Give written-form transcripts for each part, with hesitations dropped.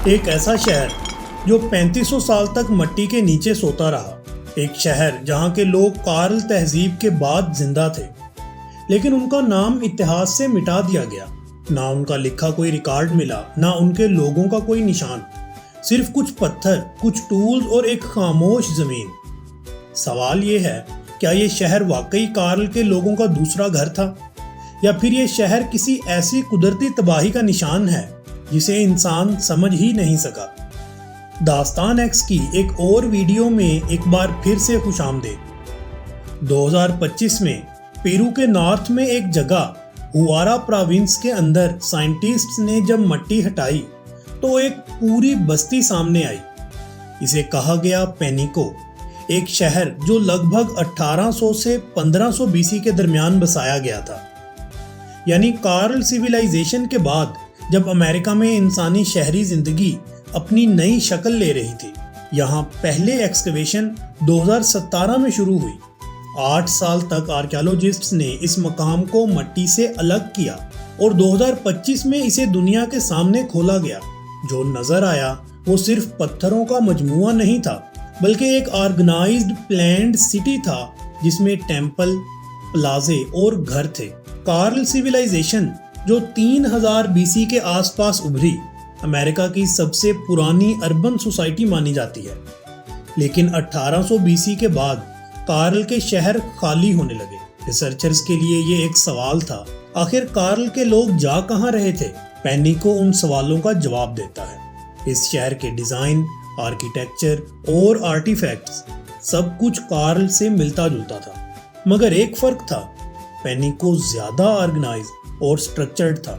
एक ऐसा शहर जो 3500 साल तक मिट्टी के नीचे सोता रहा। एक शहर जहां के लोग कार्ल तहजीब के बाद जिंदा थे, लेकिन उनका नाम इतिहास से मिटा दिया गया। ना उनका लिखा कोई रिकॉर्ड मिला, ना उनके लोगों का कोई निशान। सिर्फ कुछ पत्थर, कुछ टूल्स और एक खामोश जमीन। सवाल ये है, क्या ये शहर वाकई कार्ल के लोगों का दूसरा घर था, या फिर ये शहर किसी ऐसी कुदरती तबाही का निशान है जिसे इंसान समझ ही नहीं सका। दास्तान एक्स की एक और वीडियो में एक बार फिर से खुशामदीद। 2025 में पेरू के नॉर्थ में एक जगह हुआरा प्रोविंस के अंदर साइंटिस्ट्स ने जब मिट्टी हटाई तो एक पूरी बस्ती सामने आई। इसे कहा गया पेनिको, एक शहर जो लगभग 1800 से 1500 बीसी के दरमियान बसाया गया था। यानी कार्ल सिविलाइजेशन के बाद जब अमेरिका में इंसानी शहरी जिंदगी अपनी नई शक्ल ले रही थी। यहाँ पहले एक्सकवेशन 2017 में शुरू हुई। 8 साल तक आर्कियोलॉजिस्ट्स ने इस मकाम को मिट्टी से अलग किया और 2025 में इसे दुनिया के सामने खोला गया। जो नजर आया वो सिर्फ पत्थरों का मजमुआ नहीं था, बल्कि एक ऑर्गेनाइज्ड प्लान्ड सिटी था जिसमें टेम्पल, प्लाजे और घर थे। कार्ल सिविलाइजेशन जो 3000 बीसी के आसपास उभरी, अमेरिका की सबसे पुरानी अर्बन सोसाइटी मानी जाती है। लेकिन 1800 बीसी के बाद कार्ल के शहर खाली होने लगे। रिसर्चर्स के लिए ये एक सवाल था, आखिर कार्ल के लोग जा कहाँ रहे थे? पेनिको उन सवालों का जवाब देता है। इस शहर के डिजाइन, आर्किटेक्चर और आर्टिफैक्ट्स सब कुछ कार्ल से मिलता जुलता था, मगर एक फर्क था, पेनिको ज्यादा ऑर्गेनाइज और स्ट्रक्चर्ड था।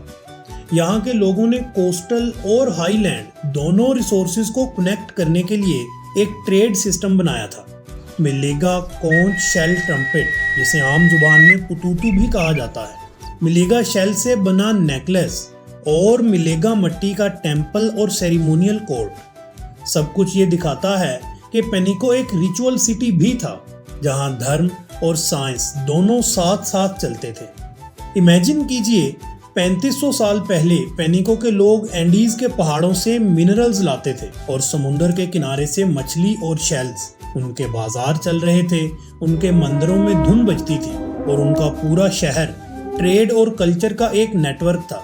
यहाँ के लोगों ने कोस्टल और हाईलैंड दोनों रिसोर्सेज को कनेक्ट करने के लिए एक ट्रेड सिस्टम बनाया था। मिलेगा कॉन्च शेल ट्रम्पेट, जिसे आम जुबान में पुतूतू भी कहा जाता है, मिलेगा शेल से बना नेकलेस और मिलेगा मिट्टी का टेम्पल और सेरेमोनियल कोर्ट। सब कुछ ये दिखाता है कि पेनिको एक रिचुअल सिटी भी था, जहाँ धर्म और साइंस दोनों साथ साथ चलते थे। इमेजिन कीजिए, 3500 साल पहले पेनिको के लोग एंडीज के पहाड़ों से मिनरल्स लाते थे और समुंदर के किनारे से मछली और शेल्स। उनके बाजार चल रहे थे, उनके मंदिरों में धुन बजती थी और उनका पूरा शहर ट्रेड और कल्चर का एक नेटवर्क था।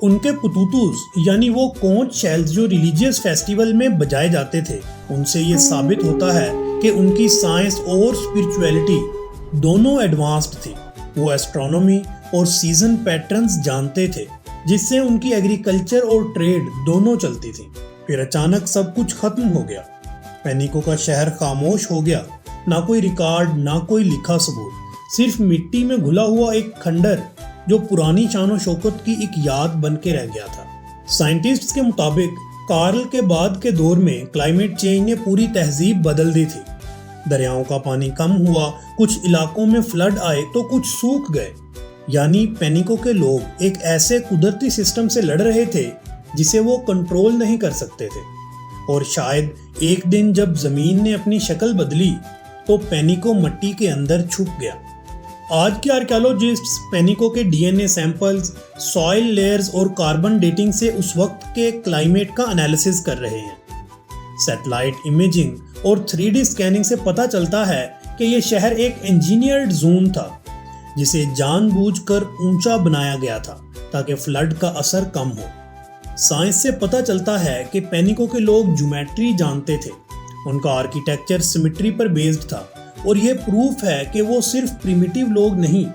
उनके पुतूतूस यानी वो कोंच शेल्स जो रिलीजियस फेस्टिवल में बजाए जाते थे, उनसे ये साबित होता है कि उनकी साइंस और स्पिरिचुअलिटी दोनों एडवांस्ड थी। वो एस्ट्रोनॉमी और सीजन पैटर्न्स जानते थे, जिससे उनकी एग्रीकल्चर और ट्रेड दोनों चलती थी। फिर अचानक सब कुछ खत्म हो गया। पेनिको का शहर खामोश हो गया। ना कोई रिकॉर्ड, ना कोई लिखा सबूत, सिर्फ मिट्टी में घुला हुआ एक खंडर जो पुरानी शान शौकत की एक याद बन के रह गया था। साइंटिस्ट्स के मुताबिक कार्ल के बाद के दौर में क्लाइमेट चेंज ने पूरी तहजीब बदल दी थी। दरियाओं का पानी कम हुआ, कुछ इलाकों में फ्लड आए तो कुछ सूख गए। यानी पेनिको के लोग एक ऐसे कुदरती सिस्टम से लड़ रहे थे जिसे वो कंट्रोल नहीं कर सकते थे। और शायद एक दिन जब जमीन ने अपनी शक्ल बदली तो पेनिको मिट्टी के अंदर छुप गया। आज के आर्कियोलॉजिस्ट्स पेनिको के डीएनए सैंपल्स, सॉइल लेयर्स और कार्बन डेटिंग से उस वक्त के क्लाइमेट का एनालिसिस कर रहे हैं। सैटेलाइट इमेजिंग और 3D स्कैनिंग से पता चलता है कि यह शहर एक इंजीनियर्ड जोन था, जिसे जानबूझकर ऊंचा बनाया गया था ताकि फ्लड का असर कम हो। साइंस से पता चलता है कि पेनिको के लोग ज्योमेट्री जानते थे, उनका आर्किटेक्चर सिमेट्री पर बेस्ड था, और यह प्रूफ है कि वो सिर्फ प्रिमिटिव लोग नहीं,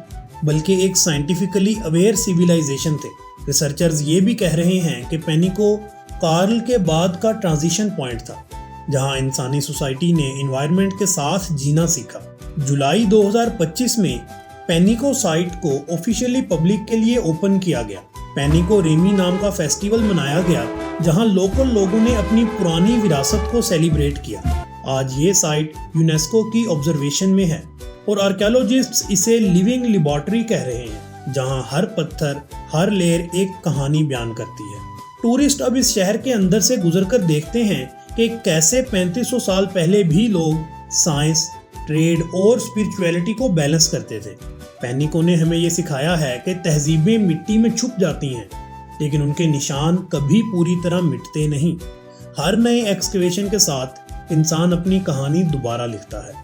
बल्कि एक साइंटिफिकली अवेयर सिविलाइजेशन थे। रिसर्चर्स ये भी कह रहे हैं कि पेनिको कार्ल के बाद का ट्रांजिशन पॉइंट था, जहां इंसानी सोसाइटी ने एनवायरनमेंट के साथ जीना सीखा। जुलाई 2025 में पेनिको साइट को ऑफिशियली पब्लिक के लिए ओपन किया गया। पेनिको रेमी नाम का फेस्टिवल मनाया गया, जहां लोकल लोगों ने अपनी पुरानी विरासत को सेलिब्रेट किया। आज ये साइट यूनेस्को की ऑब्जर्वेशन में है और आर्कियोलॉजिस्ट्स इसे लिविंग लेबोरेटरी कह रहे हैं, जहां हर पत्थर, हर लेयर एक कहानी बयान करती है। टूरिस्ट अब इस शहर के अंदर से गुजरकर देखते हैं कि कैसे 3500 साल पहले भी लोग साइंस, ट्रेड और स्पिरिचुअलिटी को बैलेंस करते थे। पेनिको ने हमें ये सिखाया है कि तहजीबें मिट्टी में छुप जाती हैं, लेकिन उनके निशान कभी पूरी तरह मिटते नहीं। हर नए एक्सकेवेशन के साथ इंसान अपनी कहानी दोबारा लिखता है,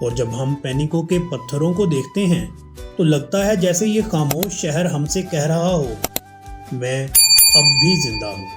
और जब हम पेनिको के पत्थरों को देखते हैं तो लगता है जैसे ये खामोश शहर हमसे कह रहा हो, मैं अब भी जिंदा हूँ।